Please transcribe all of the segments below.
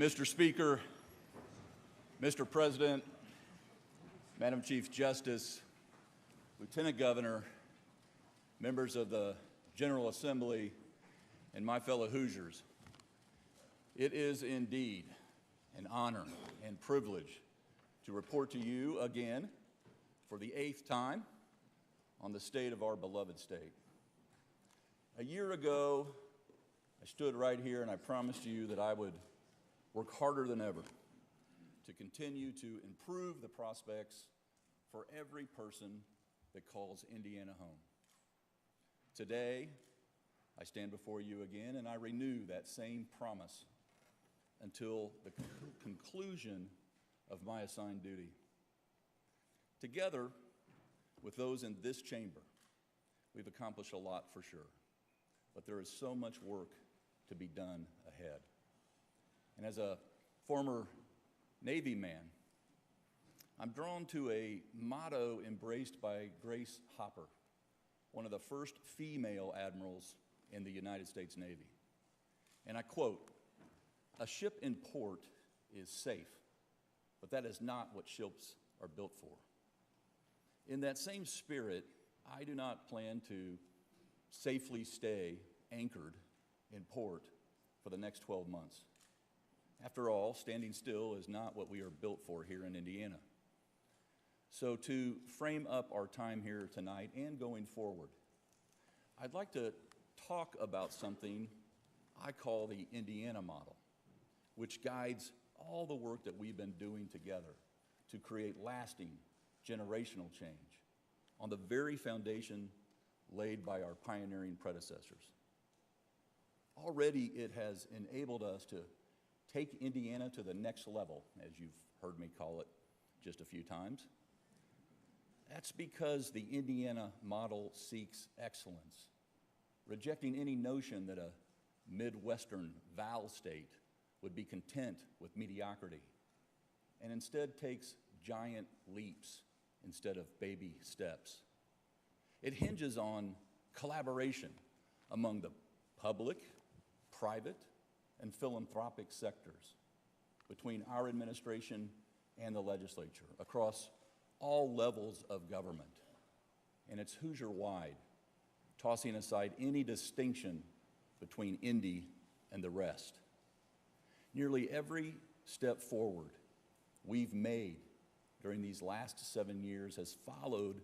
Mr. Speaker, Mr. President, Madam Chief Justice, Lieutenant Governor, members of the General Assembly, and my fellow Hoosiers, it is indeed an honor and privilege to report to you again for the 8th time on the state of our beloved state. A year ago, I stood right here and I promised you that I would work harder than ever to continue to improve the prospects for every person that calls Indiana home. Today, I stand before you again and I renew that same promise until the conclusion of my assigned duty. Together with those in this chamber, we've accomplished a lot for sure, but there is so much work to be done ahead. And as a former Navy man, I'm drawn to a motto embraced by Grace Hopper, one of the first female admirals in the United States Navy. And I quote, "A ship in port is safe, but that is not what ships are built for." In that same spirit, I do not plan to safely stay anchored in port for the next 12 months. After all, standing still is not what we are built for here in Indiana. So to frame up our time here tonight and going forward, I'd like to talk about something I call the Indiana model, which guides all the work that we've been doing together to create lasting generational change on the very foundation laid by our pioneering predecessors. Already it has enabled us to take Indiana to the next level, as you've heard me call it just a few times. That's because the Indiana model seeks excellence, rejecting any notion that a Midwestern Val state would be content with mediocrity, and instead takes giant leaps instead of baby steps. It hinges on collaboration among the public, private, and philanthropic sectors between our administration and the legislature across all levels of government. And it's Hoosier-wide, tossing aside any distinction between Indy and the rest. Nearly every step forward we've made during these last 7 years has followed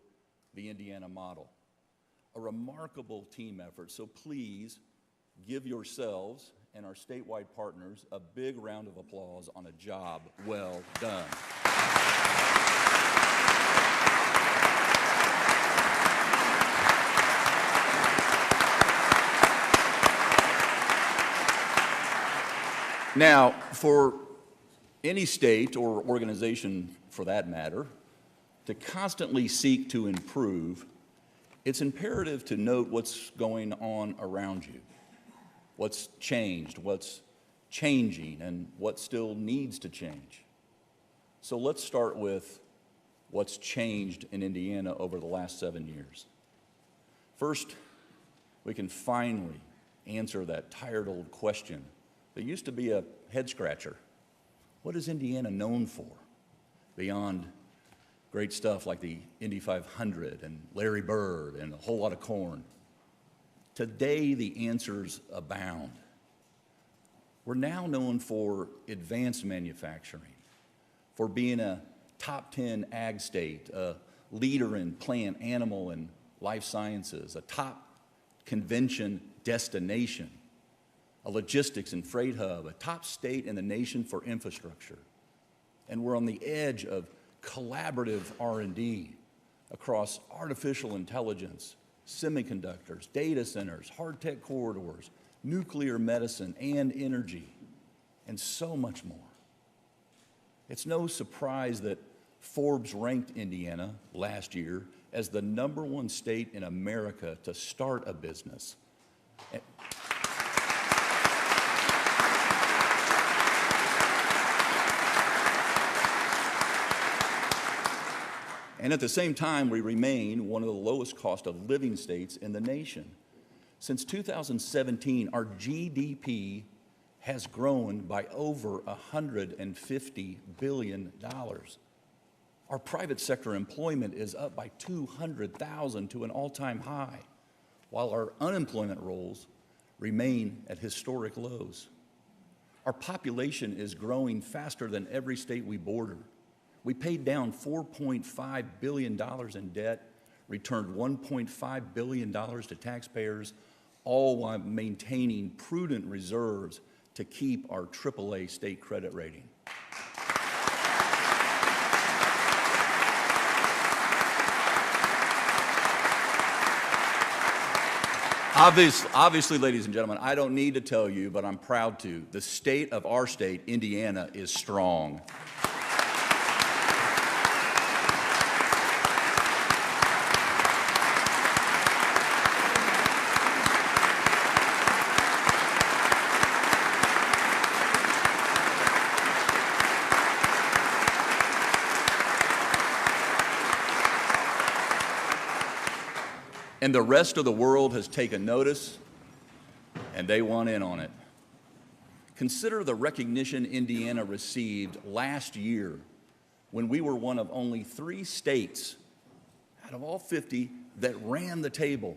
the Indiana model, a remarkable team effort. So please give yourselves and our statewide partners a big round of applause on a job well done. Now, for any state or organization for that matter to constantly seek to improve, it's imperative to note what's going on around you, what's changed, what's changing, and what still needs to change. So let's start with what's changed in Indiana over the last 7 years. First, we can finally answer that tired old question that used to be a head scratcher. What is Indiana known for beyond great stuff like the Indy 500 and Larry Bird and a whole lot of corn? Today, the answers abound. We're now known for advanced manufacturing, for being a top 10 ag state, a leader in plant, animal, and life sciences, a top convention destination, a logistics and freight hub, a top state in the nation for infrastructure. And we're on the edge of collaborative R&D across artificial intelligence, semiconductors, data centers, hard tech corridors, nuclear medicine, and energy, and so much more. It's no surprise that Forbes ranked Indiana last year as the #1 state in America to start a business. And at the same time, we remain one of the lowest cost of living states in the nation. Since 2017, our GDP has grown by over $150 billion. Our private sector employment is up by 200,000 to an all-time high, while our unemployment rolls remain at historic lows. Our population is growing faster than every state we border. We paid down $4.5 billion in debt, returned $1.5 billion to taxpayers, all while maintaining prudent reserves to keep our AAA state credit rating. Obviously, ladies and gentlemen, I don't need to tell you, but I'm proud to. The state of our state, Indiana, is strong. And the rest of the world has taken notice, and they want in on it. Consider the recognition Indiana received last year when we were one of only 3 states out of all 50 that ran the table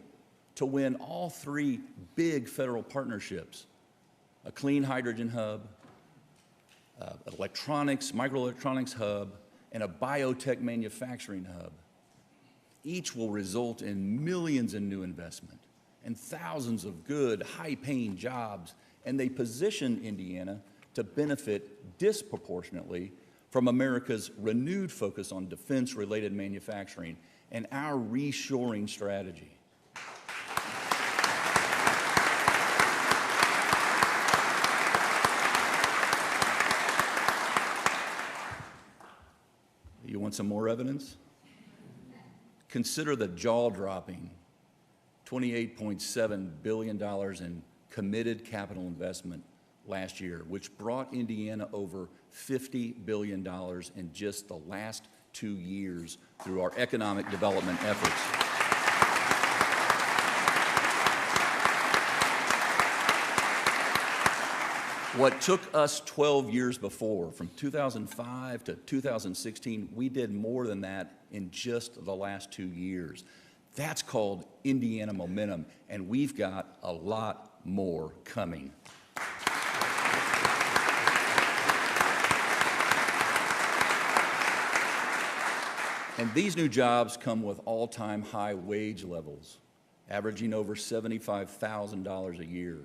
to win all 3 big federal partnerships: a clean hydrogen hub, microelectronics hub, and a biotech manufacturing hub. Each will result in millions in new investment and thousands of good, high-paying jobs, and they position Indiana to benefit disproportionately from America's renewed focus on defense-related manufacturing and our reshoring strategy. You want some more evidence? Consider the jaw-dropping $28.7 billion in committed capital investment last year, which brought Indiana over $50 billion in just the last 2 years through our economic development efforts. What took us 12 years before, from 2005 to 2016, we did more than that in just the last 2 years. That's called Indiana momentum, and we've got a lot more coming. And these new jobs come with all-time high wage levels, averaging over $75,000 a year,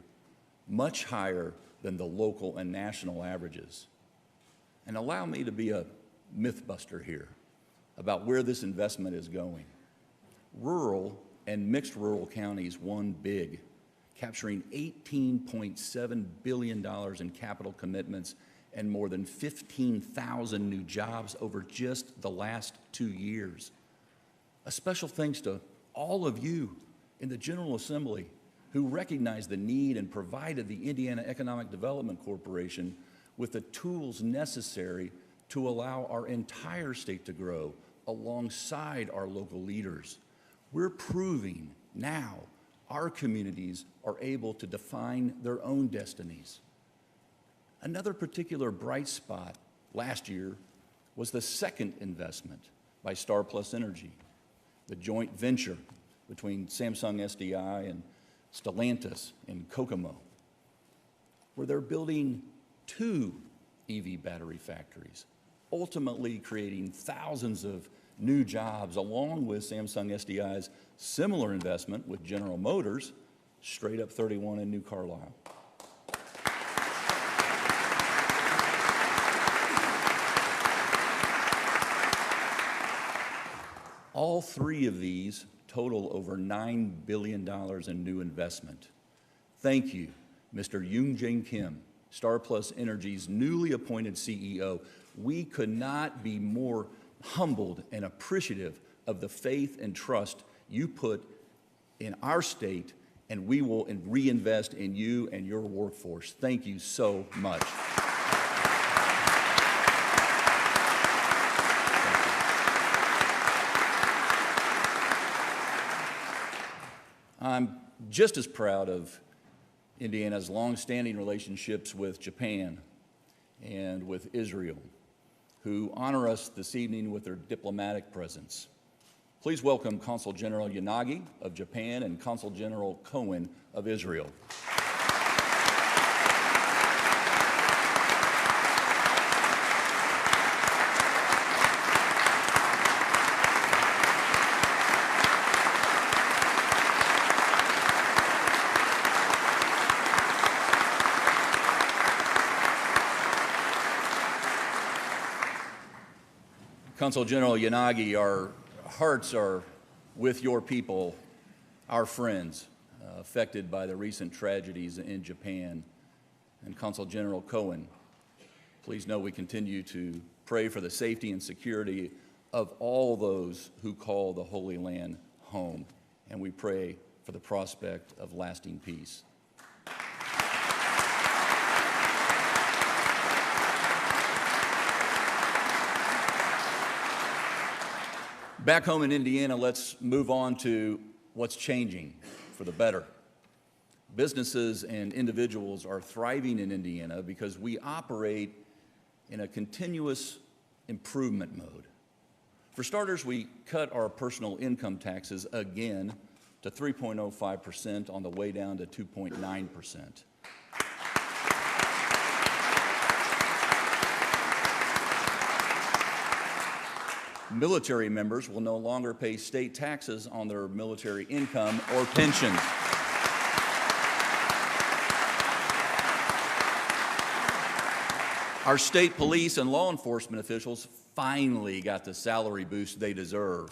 much higher than the local and national averages. And allow me to be a myth buster here about where this investment is going. Rural and mixed rural counties won big, capturing $18.7 billion in capital commitments and more than 15,000 new jobs over just the last 2 years. A special thanks to all of you in the General Assembly who recognized the need and provided the Indiana Economic Development Corporation with the tools necessary to allow our entire state to grow alongside our local leaders. We're proving now our communities are able to define their own destinies. Another particular bright spot last year was the second investment by Star Plus Energy, the joint venture between Samsung SDI and Stellantis in Kokomo, where they're building 2 EV battery factories, ultimately creating thousands of new jobs, along with Samsung SDI's similar investment with General Motors, straight up 31 in New Carlisle. All 3 of these total over $9 billion in new investment. Thank you, Mr. Yoongjin Kim, Star Plus Energy's newly appointed CEO. We could not be more humbled and appreciative of the faith and trust you put in our state, and we will reinvest in you and your workforce. Thank you so much. I'm just as proud of Indiana's longstanding relationships with Japan and with Israel, who honor us this evening with their diplomatic presence. Please welcome Consul General Yanagi of Japan and Consul General Cohen of Israel. Consul General Yanagi, our hearts are with your people, our friends, affected by the recent tragedies in Japan. And Consul General Cohen, please know we continue to pray for the safety and security of all those who call the Holy Land home, and we pray for the prospect of lasting peace. Back home in Indiana, let's move on to what's changing for the better. Businesses and individuals are thriving in Indiana because we operate in a continuous improvement mode. For starters, we cut our personal income taxes again to 3.05% on the way down to 2.9%. Military members will no longer pay state taxes on their military income or pensions. Our state police and law enforcement officials finally got the salary boost they deserve.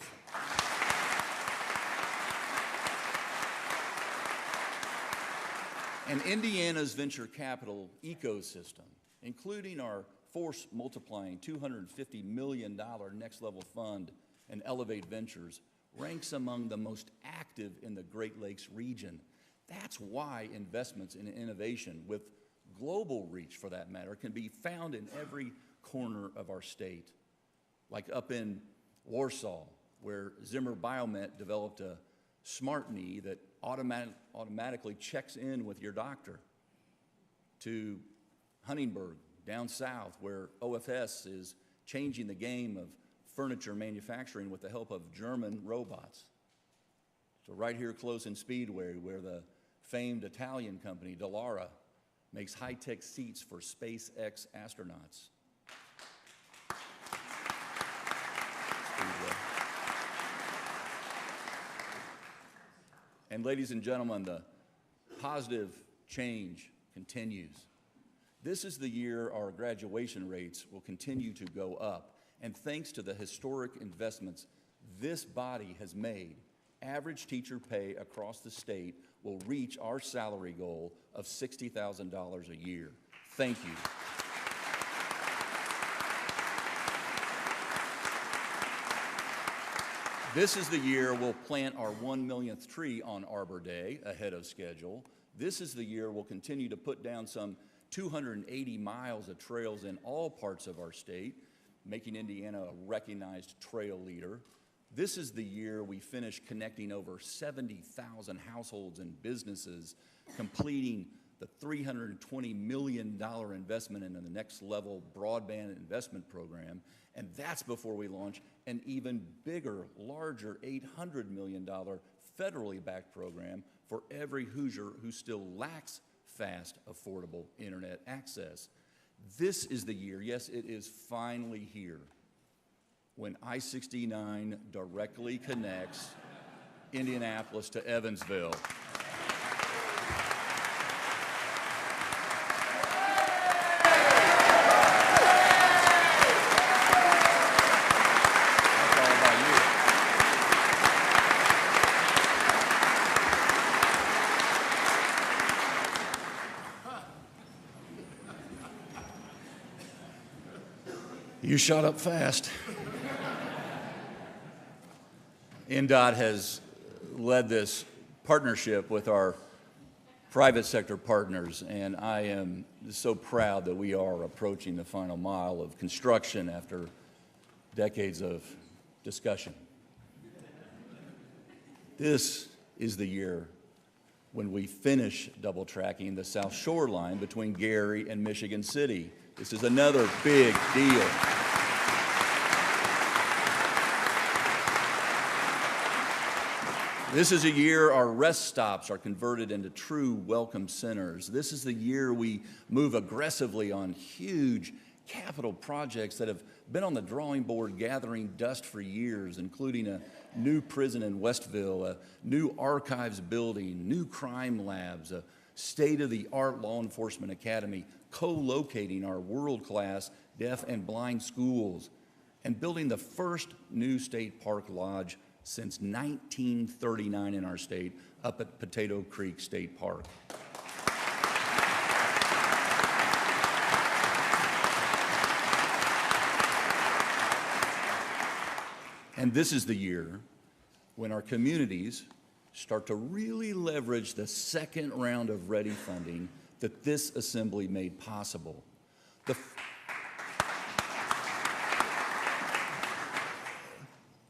And Indiana's venture capital ecosystem, including our force-multiplying $250 million next-level fund and Elevate Ventures, ranks among the most active in the Great Lakes region. That's why investments in innovation, with global reach for that matter, can be found in every corner of our state. Like up in Warsaw, where Zimmer Biomet developed a smart knee that automatically checks in with your doctor. To Huntingburg, down south, where OFS is changing the game of furniture manufacturing with the help of German robots. So right here close in Speedway, where the famed Italian company, Dallara, makes high-tech seats for SpaceX astronauts. And ladies and gentlemen, the positive change continues. This is the year our graduation rates will continue to go up, and thanks to the historic investments this body has made, average teacher pay across the state will reach our salary goal of $60,000 a year. Thank you. This is the year we'll plant our 1 millionth tree on Arbor Day ahead of schedule. This is the year we'll continue to put down some 280 miles of trails in all parts of our state, making Indiana a recognized trail leader. This is the year we finish connecting over 70,000 households and businesses, completing the $320 million investment in the next level broadband investment program, and that's before we launch an even bigger, larger $800 million federally backed program for every Hoosier who still lacks fast, affordable internet access. This is the year, yes, it is finally here, when I-69 directly connects Indianapolis to Evansville. You shot up fast. INDOT has led this partnership with our private sector partners, and I am so proud that we are approaching the final mile of construction after decades of discussion. This is the year when we finish double tracking the South Shore line between Gary and Michigan City. This is another big deal. This is a year our rest stops are converted into true welcome centers. This is the year we move aggressively on huge capital projects that have been on the drawing board gathering dust for years, including a new prison in Westville, a new archives building, new crime labs, a state-of-the-art law enforcement academy, co-locating our world-class deaf and blind schools, and building the first new state park lodge since 1939 in our state, up at Potato Creek State Park. And this is the year when our communities start to really leverage the second round of READY funding that this assembly made possible.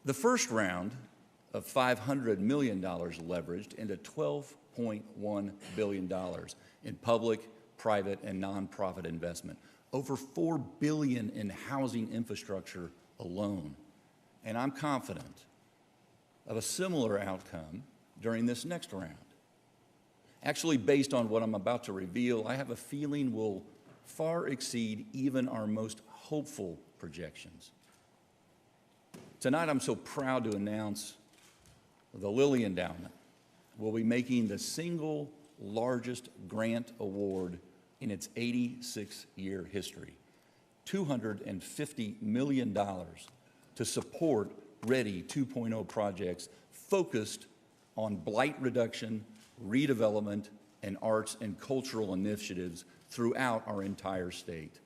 The first round of $500 million leveraged into $12.1 billion in public, private, and nonprofit investment, over $4 billion in housing infrastructure alone. And I'm confident of a similar outcome during this next round. Actually, based on what I'm about to reveal, I have a feeling will far exceed even our most hopeful projections. Tonight, I'm so proud to announce the Lilly Endowment will be making the single largest grant award in its 86-year history, $250 million to support READY 2.0 projects focused on blight reduction, redevelopment, and arts and cultural initiatives throughout our entire state.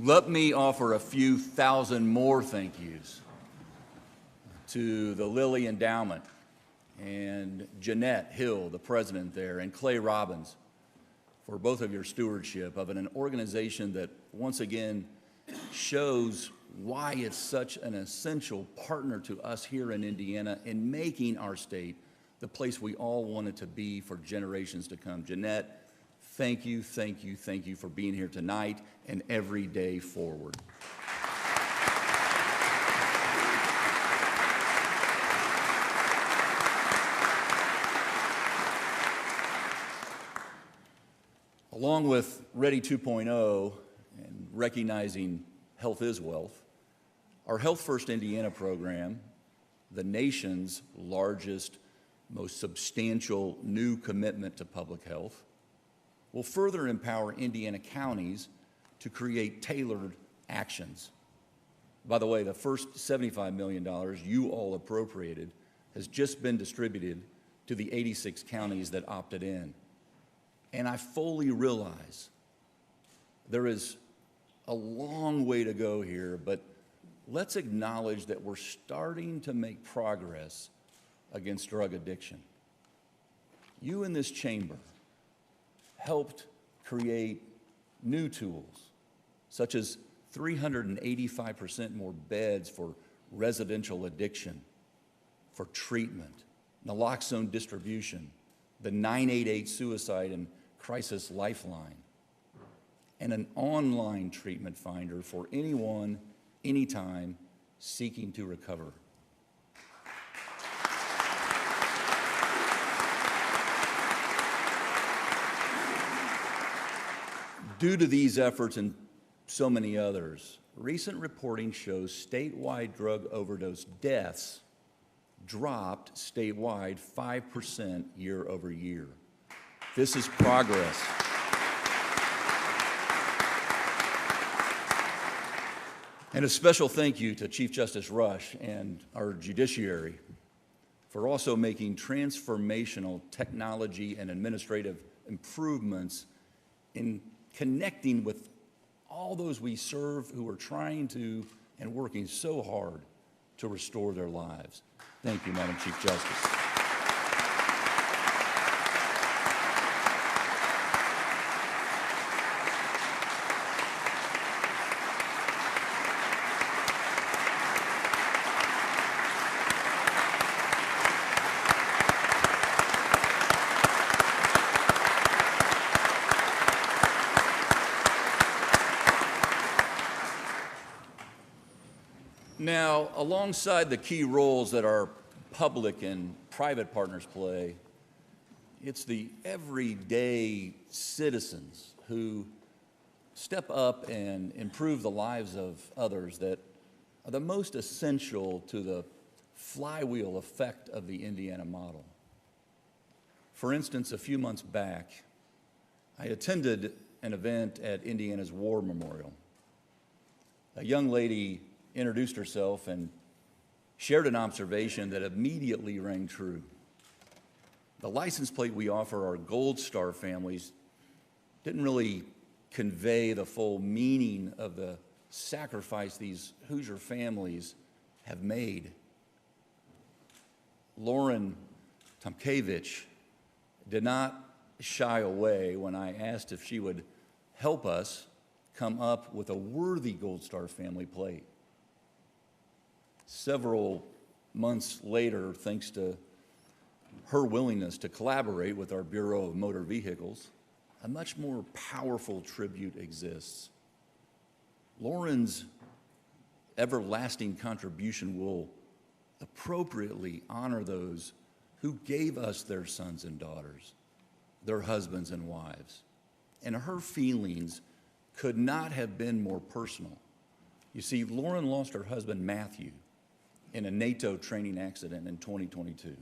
Let me offer a few thousand more thank yous to the Lilly Endowment and Jeanette Hill, the president there, and Clay Robbins for both of your stewardship of an organization that once again shows why it's such an essential partner to us here in Indiana in making our state the place we all want it to be for generations to come. Jeanette, thank you, thank you, thank you for being here tonight and every day forward. Along with READY 2.0 and recognizing health is wealth, our Health First Indiana program, the nation's largest, most substantial new commitment to public health, will further empower Indiana counties to create tailored actions. By the way, the first $75 million you all appropriated has just been distributed to the 86 counties that opted in. And I fully realize there is a long way to go here, but let's acknowledge that we're starting to make progress against drug addiction. You in this chamber helped create new tools, such as 385% more beds for residential addiction, for treatment, naloxone distribution, the 988 suicide and crisis lifeline, and an online treatment finder for anyone, anytime seeking to recover. Due to these efforts and so many others, recent reporting shows statewide drug overdose deaths dropped statewide 5% year over year. This is progress. And a special thank you to Chief Justice Rush and our judiciary for also making transformational technology and administrative improvements in connecting with all those we serve who are trying to and working so hard to restore their lives. Thank you, Madam Chief Justice. Now, alongside the key roles that our public and private partners play, it's the everyday citizens who step up and improve the lives of others that are the most essential to the flywheel effect of the Indiana model. For instance, a few months back, I attended an event at Indiana's War Memorial. A young lady introduced herself and shared an observation that immediately rang true. The license plate we offer our Gold Star families didn't really convey the full meaning of the sacrifice these Hoosier families have made. Lauren Tomkevich did not shy away when I asked if she would help us come up with a worthy Gold Star family plate. Several months later, thanks to her willingness to collaborate with our Bureau of Motor Vehicles, a much more powerful tribute exists. Lauren's everlasting contribution will appropriately honor those who gave us their sons and daughters, their husbands and wives. And her feelings could not have been more personal. You see, Lauren lost her husband, Matthew, in a NATO training accident in 2022.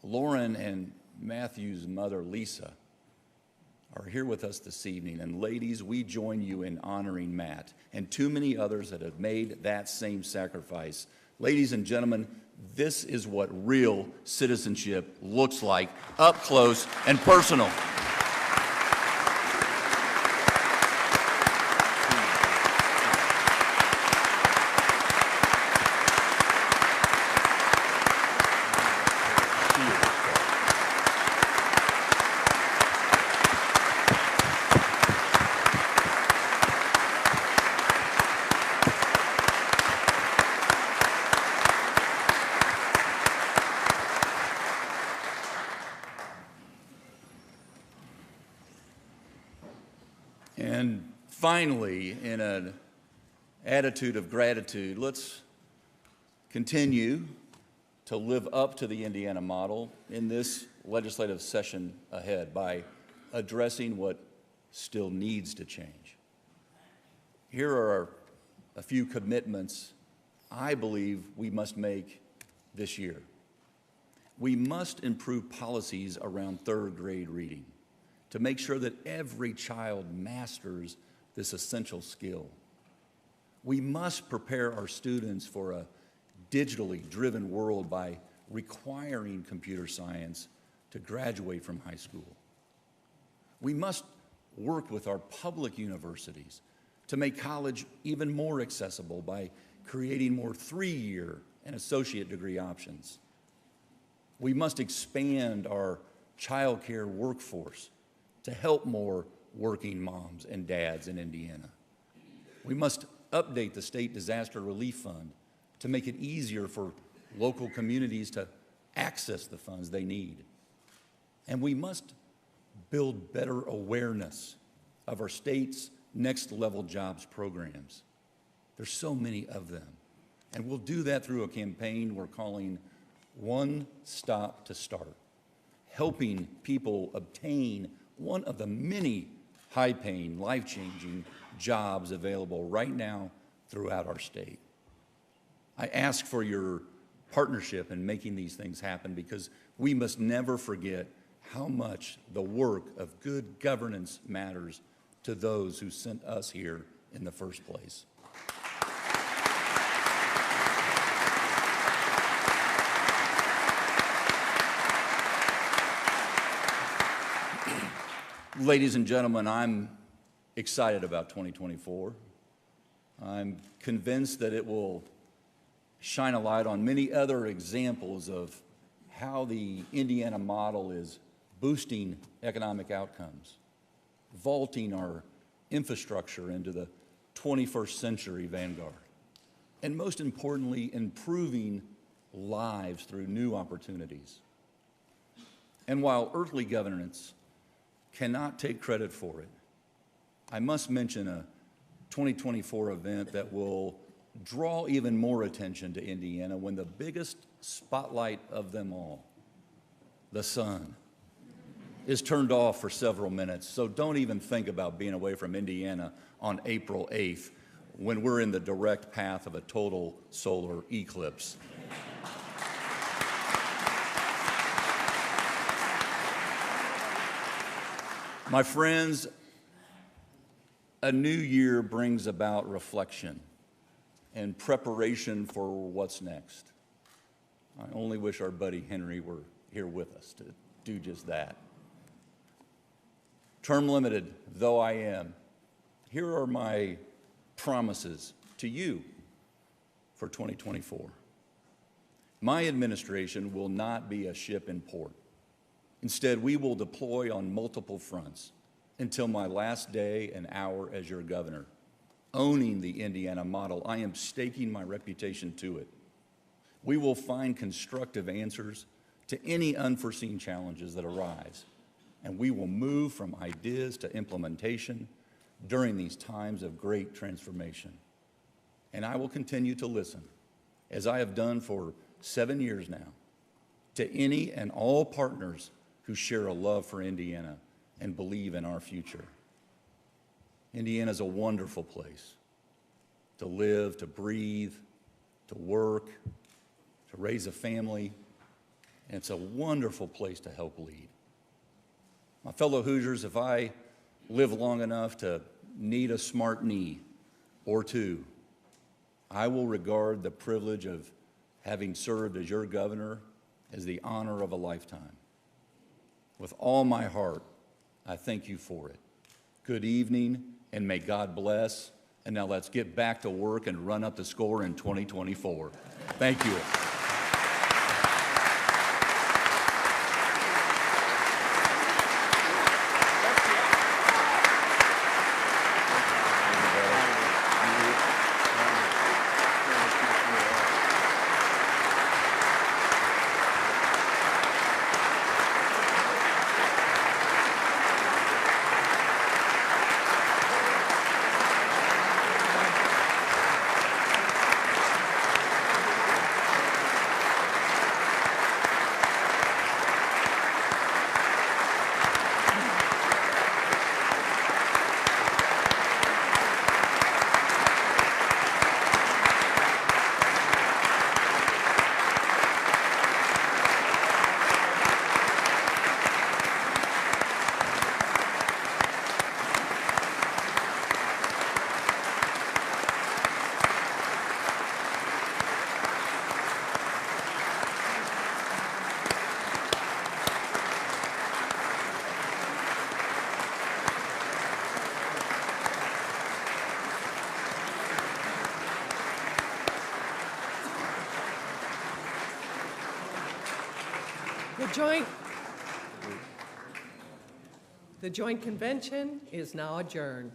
Lauren and Matthew's mother, Lisa, are here with us this evening. And ladies, we join you in honoring Matt and too many others that have made that same sacrifice. Ladies and gentlemen, this is what real citizenship looks like, up close and personal. And finally, in an attitude of gratitude, let's continue to live up to the Indiana model in this legislative session ahead by addressing what still needs to change. Here are a few commitments I believe we must make this year. We must improve policies around third grade reading to make sure that every child masters this essential skill. We must prepare our students for a digitally driven world by requiring computer science to graduate from high school. We must work with our public universities to make college even more accessible by creating more 3-year and associate degree options. We must expand our child care workforce to help more working moms and dads in Indiana. We must update the state disaster relief fund to make it easier for local communities to access the funds they need. And we must build better awareness of our state's next level jobs programs. There's so many of them. And we'll do that through a campaign we're calling One Stop to Start, helping people obtain one of the many high-paying, life-changing jobs available right now throughout our state. I ask for your partnership in making these things happen because we must never forget how much the work of good governance matters to those who sent us here in the first place. Ladies and gentlemen, I'm excited about 2024. I'm convinced that it will shine a light on many other examples of how the Indiana model is boosting economic outcomes, vaulting our infrastructure into the 21st century vanguard, and most importantly, improving lives through new opportunities. And while earthly governance cannot take credit for it, I must mention a 2024 event that will draw even more attention to Indiana when the biggest spotlight of them all, the sun, is turned off for several minutes. So don't even think about being away from Indiana on April 8th when we're in the direct path of a total solar eclipse. My friends, a new year brings about reflection and preparation for what's next. I only wish our buddy Henry were here with us to do just that. Term limited though I am, here are my promises to you for 2024. My administration will not be a ship in port. Instead, we will deploy on multiple fronts until my last day and hour as your governor. Owning the Indiana model, I am staking my reputation to it. We will find constructive answers to any unforeseen challenges that arise, and we will move from ideas to implementation during these times of great transformation. And I will continue to listen, as I have done for 7 years now, to any and all partners who share a love for Indiana and believe in our future. Indiana is a wonderful place to live, to breathe, to work, to raise a family, and it's a wonderful place to help lead. My fellow Hoosiers, if I live long enough to need a smart knee or two, I will regard the privilege of having served as your governor as the honor of a lifetime. With all my heart, I thank you for it. Good evening, and may God bless. And now let's get back to work and run up the score in 2024. Thank you. The joint convention is now adjourned.